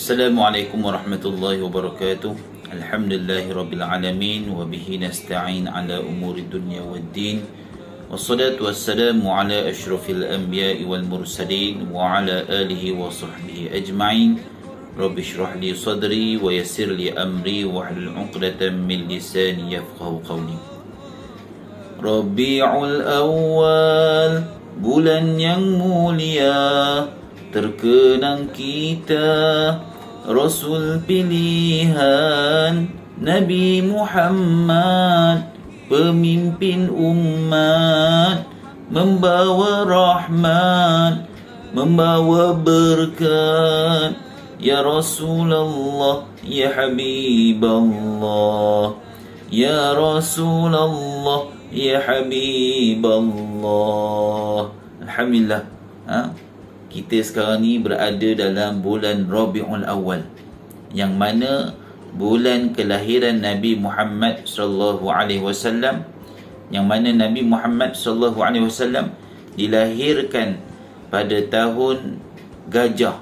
Assalamualaikum warahmatullahi wabarakatuh. Alhamdulillahi rabbil alamin wa bihi nasta'in ala umuri dunya waddin. Wassalatu wassalamu ala asyrafil anbiya'i wal mursalin wa ala alihi wa sahbihi ajma'in. Rabbi shrah li sadri wa yassir li amri wa hlul 'uqdatam min lisani yafqahu qawli. Rabiul Awal, bulan yang mulia, terkenang kita, Rasul pilihan Nabi Muhammad, pemimpin umat, membawa rahmat, membawa berkat. Ya Rasulullah, ya Habiballah, ya Rasulullah, ya Habiballah. Alhamdulillah, kita sekarang ni berada dalam bulan Rabiul Awal, yang mana bulan kelahiran Nabi Muhammad sallallahu alaihi wasallam, yang mana Nabi Muhammad sallallahu alaihi wasallam dilahirkan pada tahun Gajah.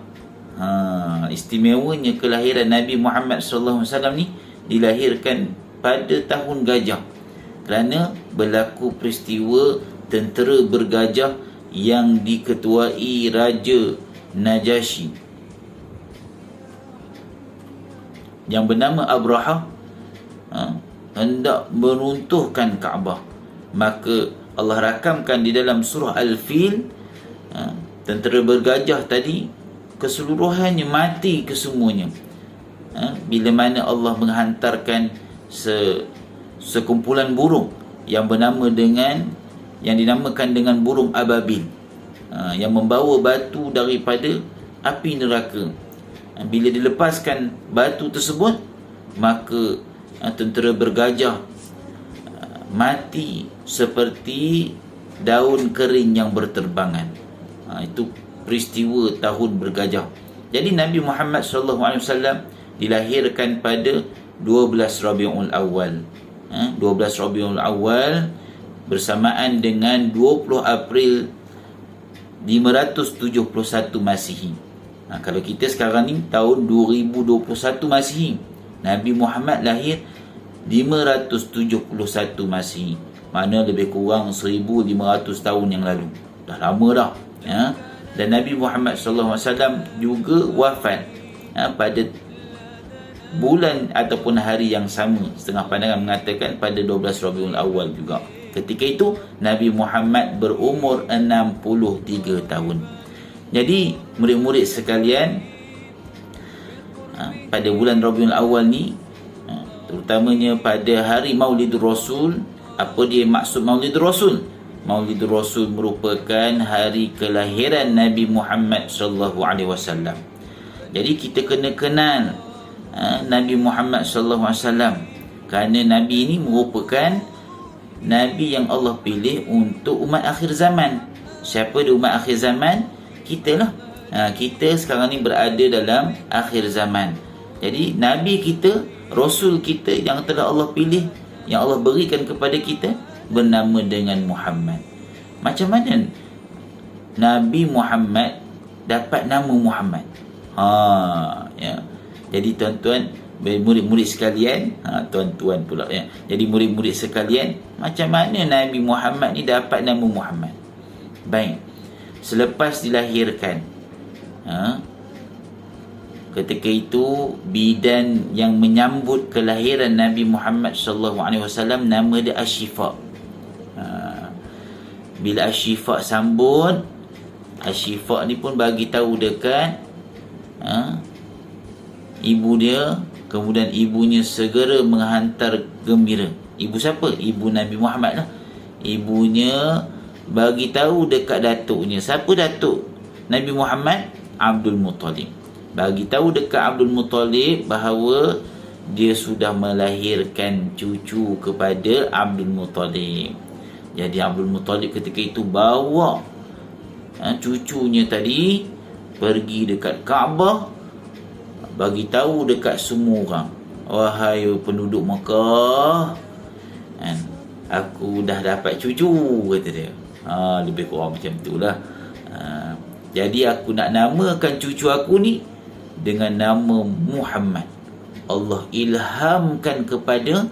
Istimewanya kelahiran Nabi Muhammad sallallahu alaihi wasallam ni dilahirkan pada tahun Gajah, kerana berlaku peristiwa tentera bergajah yang diketuai Raja Najasyi yang bernama Abraha, hendak meruntuhkan Kaabah. Maka Allah rakamkan di dalam surah Al-Fil, tentera bergajah tadi keseluruhannya mati kesemuanya, bila mana Allah menghantarkan sekumpulan burung yang dinamakan dengan burung ababil, yang membawa batu daripada api neraka. Bila dilepaskan batu tersebut, maka tentera bergajah mati seperti daun kering yang berterbangan. Itu peristiwa tahun bergajah. Jadi Nabi Muhammad SAW dilahirkan pada 12 Rabiul Awal. 12 Rabiul Awal bersamaan dengan 20 April 571 Masihi. Kalau kita sekarang ni tahun 2021 Masihi, Nabi Muhammad lahir 571 Masihi, mana lebih kurang 1500 tahun yang lalu. Dah lama dah, Dan Nabi Muhammad SAW juga wafat pada bulan ataupun hari yang sama. Setengah pandangan mengatakan pada 12 Rabiul Awal juga. Ketika itu Nabi Muhammad berumur 63 tahun. Jadi murid-murid sekalian, pada bulan Rabiul Awal ni, terutamanya pada hari Maulidur Rasul. Apa dia maksud Maulidur Rasul? Maulidur Rasul merupakan hari kelahiran Nabi Muhammad sallallahu alaihi wasallam. Jadi kita kena kenal Nabi Muhammad sallallahu alaihi wasallam, kerana Nabi ini merupakan Nabi yang Allah pilih untuk umat akhir zaman. Siapa dia umat akhir zaman? Kita lah. Kita sekarang ni berada dalam akhir zaman. Jadi Nabi kita, Rasul kita yang telah Allah pilih, yang Allah berikan kepada kita, bernama dengan Muhammad. Macam mana Nabi Muhammad dapat nama Muhammad? Jadi tuan-tuan, murid-murid sekalian, tuan-tuan pula ya. Jadi murid-murid sekalian, macam mana Nabi Muhammad ni dapat nama Muhammad? Baik, selepas dilahirkan, ketika itu bidan yang menyambut kelahiran Nabi Muhammad sallallahu alaihi wasallam nama dia Asy-Syifa. Bila Asy-Syifa sambut, Asy-Syifa ni pun bagi tahu dekat ibu dia. Kemudian ibunya segera menghantar gembira. Ibu siapa? Ibu Nabi Muhammad lah. Ibunya bagi tahu dekat datuknya. Siapa datuk Nabi Muhammad? Abdul Muttalib. Bagi tahu dekat Abdul Muttalib bahawa dia sudah melahirkan cucu kepada Abdul Muttalib. Jadi Abdul Muttalib ketika itu bawa cucunya tadi pergi dekat Kaabah, bagi tahu dekat semua orang, wahai penduduk Mekah, aku dah dapat cucu, kata dia. Lebih kurang macam itulah. Jadi aku nak namakan cucu aku ni dengan nama Muhammad. Allah ilhamkan kepada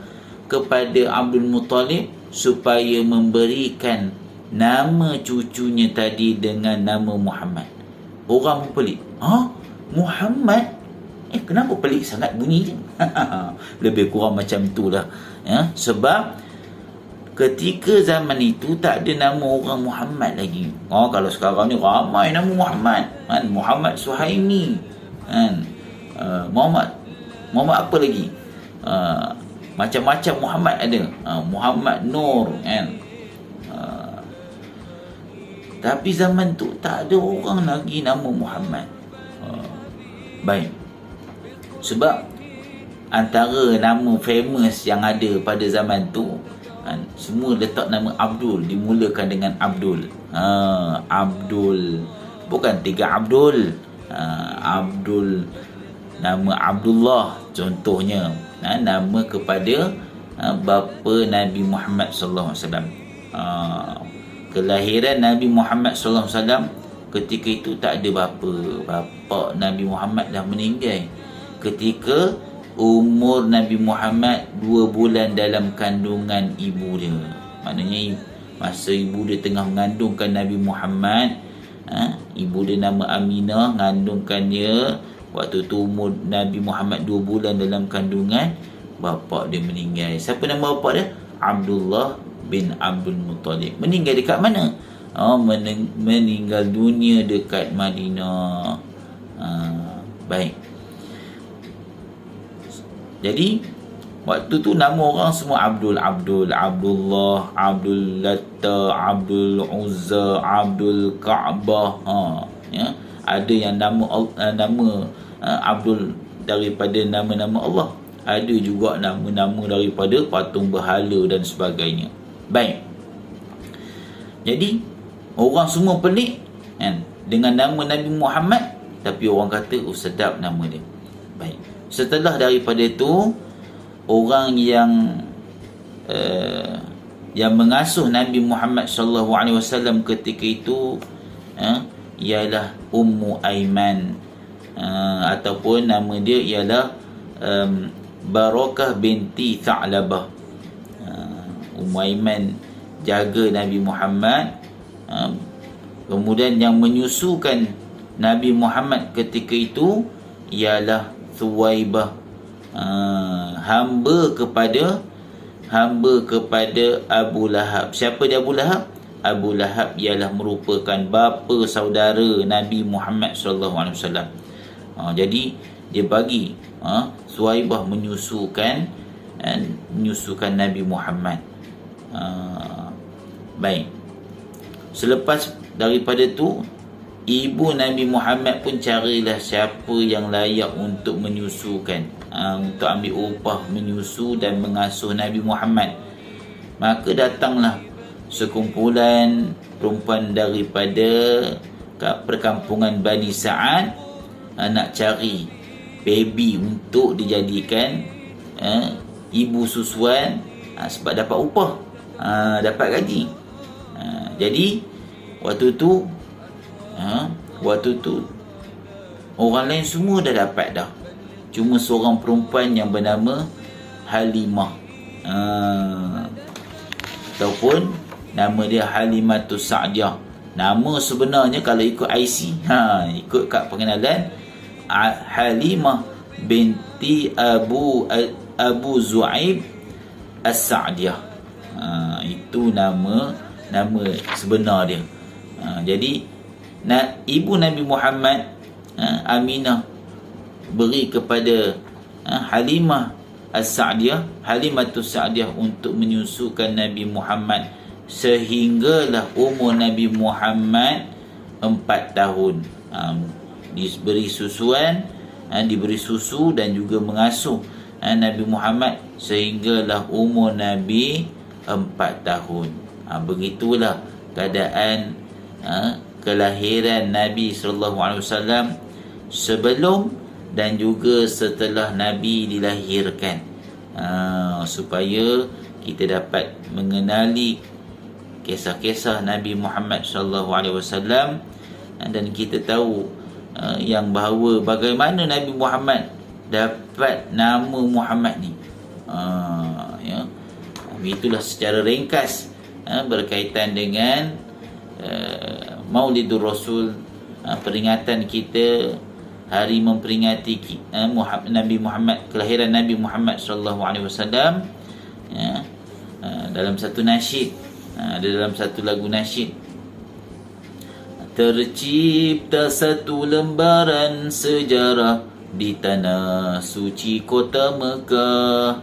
Abdul Muttalib supaya memberikan nama cucunya tadi dengan nama Muhammad. Orang pun pelik. Muhammad? Kenapa pelik sangat bunyi je? Lebih kurang macam itulah. Sebab ketika zaman itu tak ada nama orang Muhammad lagi. Kalau sekarang ni ramai nama Muhammad. Muhammad Suhaimi. Muhammad apa lagi? Macam-macam Muhammad ada. Muhammad Nur kan. Tapi zaman tu tak ada orang lagi nama Muhammad. Baik. Sebab antara nama famous yang ada pada zaman tu, semua letak nama Abdul, dimulakan dengan Abdul. Abdul, bukan 3 Abdul. Abdul, nama Abdullah contohnya, nama kepada bapa Nabi Muhammad sallallahu alaihi wasallam. Kelahiran Nabi Muhammad sallallahu alaihi wasallam ketika itu tak ada bapa. Bapa Nabi Muhammad dah meninggal ketika umur Nabi Muhammad 2 bulan dalam kandungan ibu dia. Maknanya masa ibu dia tengah mengandungkan Nabi Muhammad, ibu dia nama Aminah, mengandungkan dia. Waktu tu umur Nabi Muhammad 2 bulan dalam kandungan, bapa dia meninggal. Siapa nama bapa dia? Abdullah bin Abdul Muttalib. Meninggal dekat mana? Meninggal dunia dekat Madinah. Baik. Jadi waktu tu nama orang semua Abdul, Abdullah, Abdul Latta, Abdul Uzza, Abdul Ka'bah. Ada yang nama Abdul daripada nama-nama Allah. Ada juga nama-nama daripada patung berhala dan sebagainya. Baik. Jadi orang semua pelik dengan nama Nabi Muhammad, tapi orang kata sedap nama dia. Baik. Setelah daripada itu, orang yang mengasuh Nabi Muhammad sallallahu alaihi wasallam ketika itu ialah Ummu Aiman, ataupun nama dia ialah Barakah binti Tha'labah. Ummu Aiman jaga Nabi Muhammad. Kemudian yang menyusukan Nabi Muhammad ketika itu ialah Thuwaibah, hamba kepada Abu Lahab. Siapa dia Abu Lahab? Abu Lahab ialah merupakan bapa saudara Nabi Muhammad sallallahu alaihi wasallam. Jadi dia bagi Thuwaibah menyusukan Nabi Muhammad. Baik. Selepas daripada tu, ibu Nabi Muhammad pun carilah siapa yang layak untuk menyusukan, untuk ambil upah menyusu dan mengasuh Nabi Muhammad. Maka datanglah sekumpulan perempuan daripada perkampungan Bani Sa'ad nak cari baby untuk dijadikan ibu susuan, sebab dapat upah, dapat gaji. Jadi waktu tu orang lain semua dah dapat dah. Cuma seorang perempuan yang bernama Halimah, ataupun nama dia Halimatus Sa'diyah. Nama sebenarnya kalau ikut IC, ikut kad pengenalan, Halimah binti Abu Zu'aib As-Sa'diyah. Itu nama sebenar dia. Jadi ibu Nabi Muhammad, Aminah, beri kepada Halimah Halimatus Sa'diyah untuk menyusukan Nabi Muhammad sehinggalah umur Nabi Muhammad 4 tahun. Diberi susuan, diberi susu dan juga mengasuh Nabi Muhammad sehinggalah umur Nabi 4 tahun. Begitulah keadaan kelahiran Nabi sallallahu alaihi wasallam sebelum dan juga setelah Nabi dilahirkan, supaya kita dapat mengenali kisah-kisah Nabi Muhammad sallallahu alaihi wasallam, dan kita tahu yang bahawa bagaimana Nabi Muhammad dapat nama Muhammad ni. Ya. Itulah secara ringkas berkaitan dengan Maulidur Rasul, peringatan kita hari memperingati Nabi Muhammad, kelahiran Nabi Muhammad sallallahu alaihi wasallam, ya, dalam satu nasyid, ada dalam satu lagu nasyid. Tercipta satu lembaran sejarah di tanah suci kota Mekah,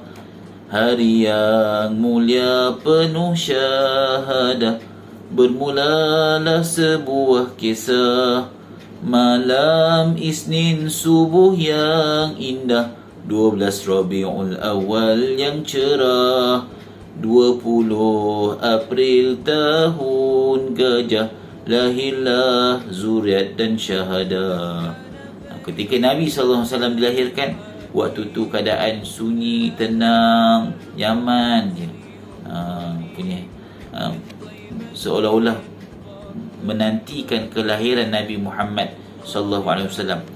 hari yang mulia penuh syahadah, bermulalah sebuah kisah. Malam Isnin subuh yang indah, 12 Rabiul Awal yang cerah, 20 April tahun gajah, lahirlah zuriat dan syahadah. Ketika Nabi SAW dilahirkan, waktu tu keadaan sunyi, tenang, nyaman je. Seolah-olah menantikan kelahiran Nabi Muhammad sallallahu alaihi wasallam,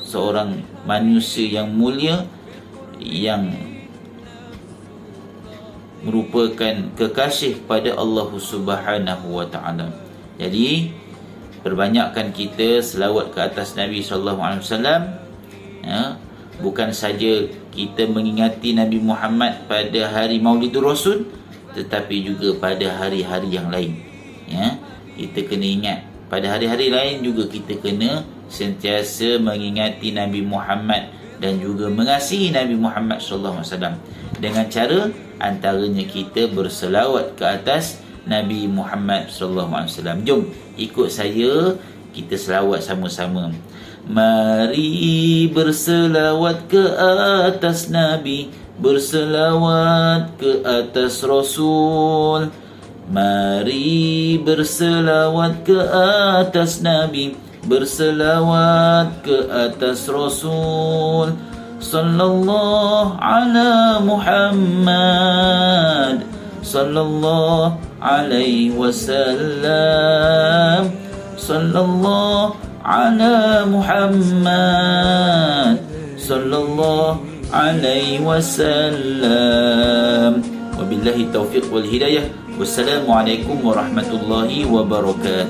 seorang manusia yang mulia yang merupakan kekasih pada Allah Subhanahu wa taala. Jadi perbanyakkan kita selawat ke atas Nabi sallallahu alaihi wasallam, ya. Bukan saja kita mengingati Nabi Muhammad pada hari Maulidur Rasul, tetapi juga pada hari-hari yang lain, ya. Kita kena ingat pada hari-hari lain juga kita kena sentiasa mengingati Nabi Muhammad dan juga mengasihi Nabi Muhammad sallallahu alaihi wasallam dengan cara antaranya kita berselawat ke atas Nabi Muhammad sallallahu alaihi wasallam. Jom ikut saya, kita selawat sama-sama. Mari berselawat ke atas Nabi, berselawat ke atas Rasul. Mari berselawat ke atas Nabi, berselawat ke atas Rasul. Sallallahu ala Muhammad, sallallahu alaihi wasallam, sallallahu ala Muhammad, sallallahu alaihi wasallam. Wabillahi taufiq wal hidayah. Wassalamualaikum warahmatullahi wabarakatuh.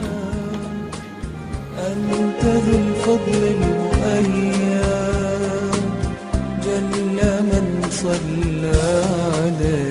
Anta dhul fadli al-mu'ayyad, jalla man salla alayhi.